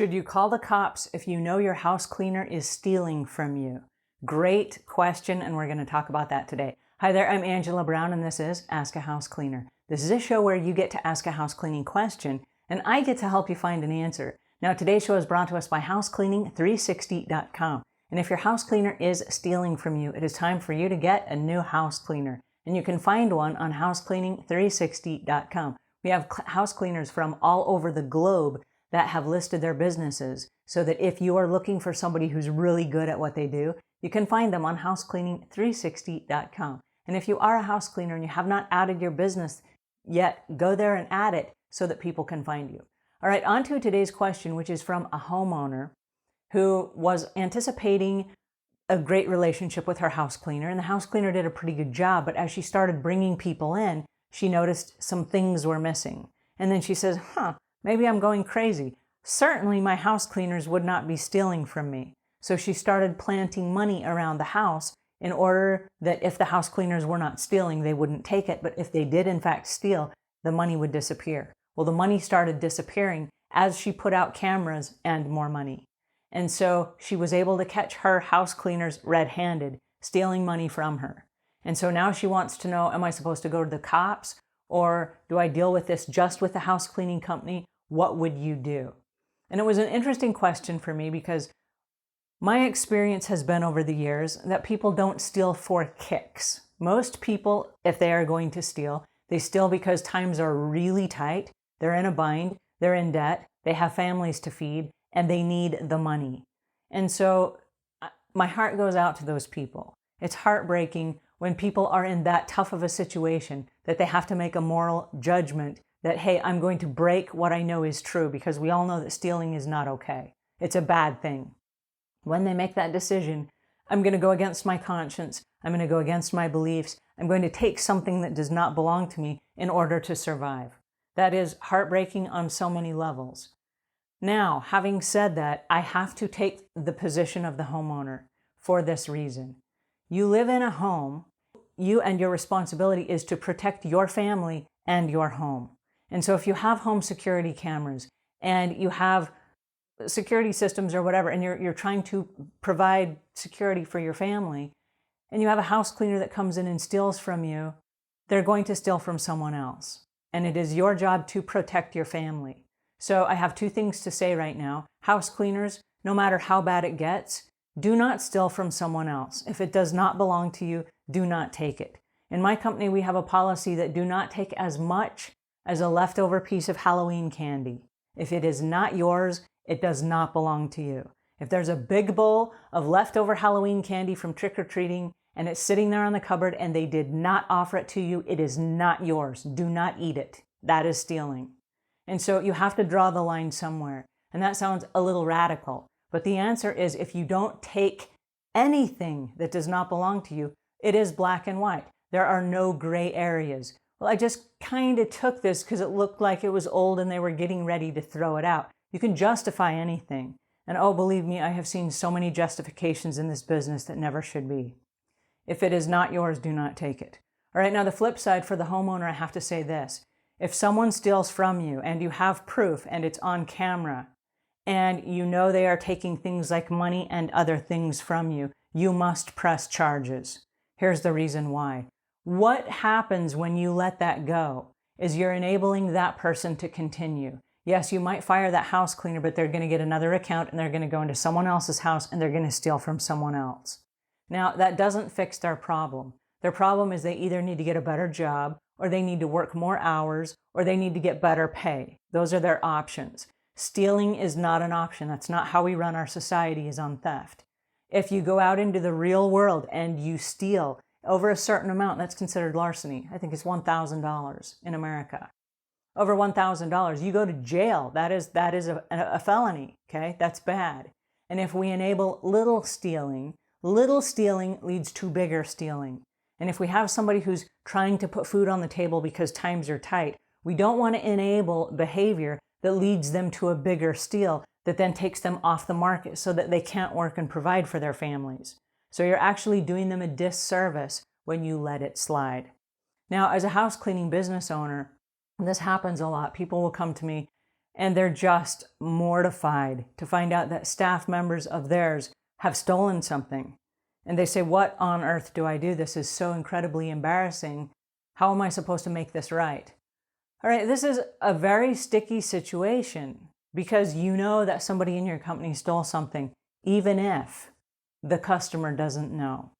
Should you call the cops if you know your house cleaner is stealing from you? Great question, and we're going to talk about that today. Hi there, I'm Angela Brown, and this is Ask a House Cleaner. This is a show where you get to ask a house cleaning question, and I get to help you find an answer. Now, today's show is brought to us by housecleaning360.com. And if your house cleaner is stealing from you, it is time for you to get a new house cleaner. And you can find one on housecleaning360.com. We have house cleaners from all over the globe that have listed their businesses, so that if you are looking for somebody who's really good at what they do, you can find them on housecleaning360.com. And if you are a house cleaner and you have not added your business yet, go there and add it so that people can find you. All right, on to today's question, which is from a homeowner who was anticipating a great relationship with her house cleaner, and the house cleaner did a pretty good job, but as she started bringing people in, she noticed some things were missing. And then she says, maybe I'm going crazy. Certainly my house cleaners would not be stealing from me. So she started planting money around the house in order that if the house cleaners were not stealing, they wouldn't take it. But if they did in fact steal, the money would disappear. Well, the money started disappearing as she put out cameras and more money. And so she was able to catch her house cleaners red-handed, stealing money from her. And so now she wants to know, am I supposed to go to the cops? Or do I deal with this just with the house cleaning company? What would you do? And it was an interesting question for me because my experience has been over the years that people don't steal for kicks. Most people, if they are going to steal, they steal because times are really tight, they're in a bind, they're in debt, they have families to feed, and they need the money. And so my heart goes out to those people. It's heartbreaking when people are in that tough of a situation that they have to make a moral judgment that, hey, I'm going to break what I know is true, because we all know that stealing is not okay. It's a bad thing. When they make that decision, I'm going to go against my conscience. I'm going to go against my beliefs. I'm going to take something that does not belong to me in order to survive. That is heartbreaking on so many levels. Now, having said that, I have to take the position of the homeowner for this reason. You live in a home. You and your responsibility is to protect your family and your home. And so if you have home security cameras and you have security systems or whatever, and you're trying to provide security for your family, and you have a house cleaner that comes in and steals from you, they're going to steal from someone else. And it is your job to protect your family. So I have two things to say right now. House cleaners, no matter how bad it gets, do not steal from someone else. If it does not belong to you, do not take it. In my company, we have a policy that do not take as much as a leftover piece of Halloween candy. If it is not yours, it does not belong to you. If there's a big bowl of leftover Halloween candy from trick-or-treating and it's sitting there on the cupboard and they did not offer it to you, it is not yours. Do not eat it. That is stealing. And so you have to draw the line somewhere. And that sounds a little radical, but the answer is if you don't take anything that does not belong to you, it is black and white. There are no gray areas. Well, I just kind of took this because it looked like it was old and they were getting ready to throw it out. You can justify anything. And oh, believe me, I have seen so many justifications in this business that never should be. If it is not yours, do not take it. All right, now the flip side for the homeowner, I have to say this. If someone steals from you and you have proof and it's on camera and you know they are taking things like money and other things from you, you must press charges. Here's the reason why. What happens when you let that go is you're enabling that person to continue. Yes, you might fire that house cleaner, but they're going to get another account and they're going to go into someone else's house and they're going to steal from someone else. Now, that doesn't fix their problem. Their problem is they either need to get a better job, or they need to work more hours, or they need to get better pay. Those are their options. Stealing is not an option. That's not how we run our society, is on theft. If you go out into the real world and you steal over a certain amount, that's considered larceny. I think it's $1,000 in America. Over $1,000, you go to jail. That is a felony, okay? That's bad. And if we enable little stealing leads to bigger stealing. And if we have somebody who's trying to put food on the table because times are tight, we don't want to enable behavior that leads them to a bigger steal that then takes them off the market so that they can't work and provide for their families. So you're actually doing them a disservice when you let it slide. Now, as a house cleaning business owner, this happens a lot. People will come to me and they're just mortified to find out that staff members of theirs have stolen something. And they say, what on earth do I do? This is so incredibly embarrassing. How am I supposed to make this right? All right, this is a very sticky situation because you know that somebody in your company stole something, even if the customer doesn't know.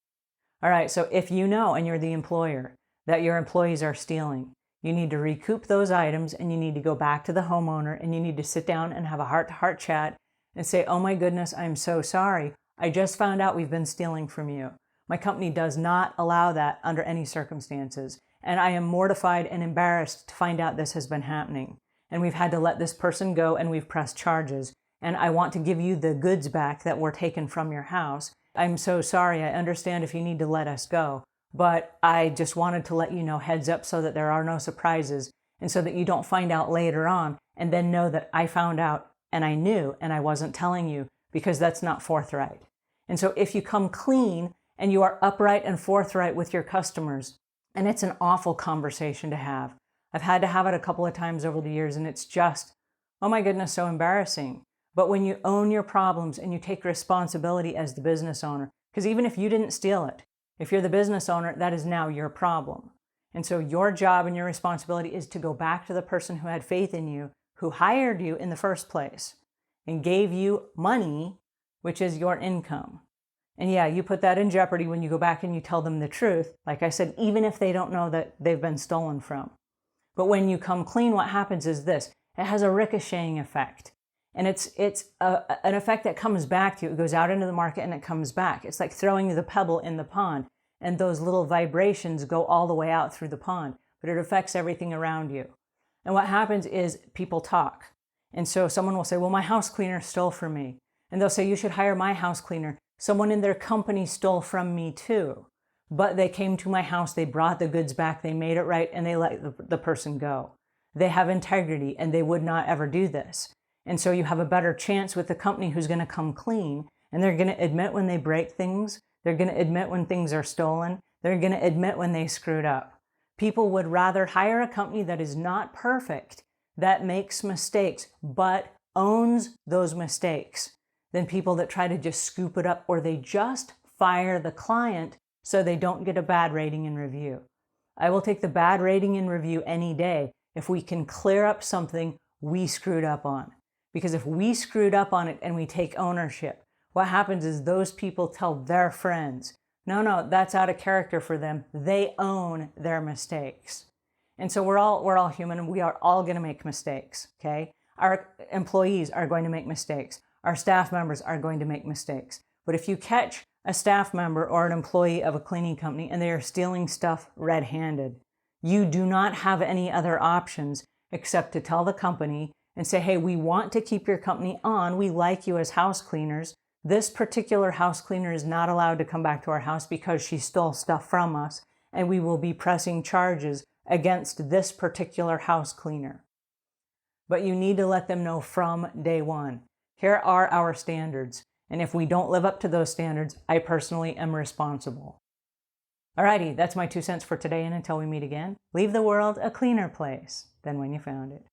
All right, so if you know and you're the employer that your employees are stealing, you need to recoup those items and you need to go back to the homeowner and you need to sit down and have a heart-to-heart chat and say, oh my goodness, I'm so sorry. I just found out we've been stealing from you. My company does not allow that under any circumstances. And I am mortified and embarrassed to find out this has been happening. And we've had to let this person go and we've pressed charges. And I want to give you the goods back that were taken from your house. I'm so sorry. I understand if you need to let us go. But I just wanted to let you know heads up so that there are no surprises and so that you don't find out later on and then know that I found out and I knew and I wasn't telling you because that's not forthright. And so if you come clean and you are upright and forthright with your customers, and it's an awful conversation to have. I've had to have it a couple of times over the years and it's just, oh my goodness, so embarrassing. But when you own your problems and you take responsibility as the business owner, because even if you didn't steal it, if you're the business owner, that is now your problem. And so your job and your responsibility is to go back to the person who had faith in you, who hired you in the first place and gave you money, which is your income. And yeah, you put that in jeopardy when you go back and you tell them the truth. Like I said, even if they don't know that they've been stolen from. But when you come clean, what happens is this. It has a ricocheting effect. And it's an effect that comes back to you. It goes out into the market and it comes back. It's like throwing the pebble in the pond. And those little vibrations go all the way out through the pond. But it affects everything around you. And what happens is people talk. And so someone will say, well, my house cleaner stole from me. And they'll say, you should hire my house cleaner. Someone in their company stole from me too. But they came to my house, they brought the goods back, they made it right, and they let the person go. They have integrity and they would not ever do this. And so you have a better chance with the company who's going to come clean and they're going to admit when they break things. They're going to admit when things are stolen. They're going to admit when they screwed up. People would rather hire a company that is not perfect, that makes mistakes, but owns those mistakes, than people that try to just scoop it up or they just fire the client so they don't get a bad rating and review. I will take the bad rating and review any day if we can clear up something we screwed up on. Because if we screwed up on it and we take ownership, what happens is those people tell their friends, no, that's out of character for them. They own their mistakes. And so we're all human and we are all going to make mistakes, okay? Our employees are going to make mistakes. Our staff members are going to make mistakes. But if you catch a staff member or an employee of a cleaning company and they are stealing stuff red-handed, you do not have any other options except to tell the company and say, hey, we want to keep your company on. We like you as house cleaners. This particular house cleaner is not allowed to come back to our house because she stole stuff from us, and we will be pressing charges against this particular house cleaner. But you need to let them know from day one. Here are our standards, and if we don't live up to those standards, I personally am responsible. Alrighty, that's my 2 cents for today, and until we meet again, leave the world a cleaner place than when you found it.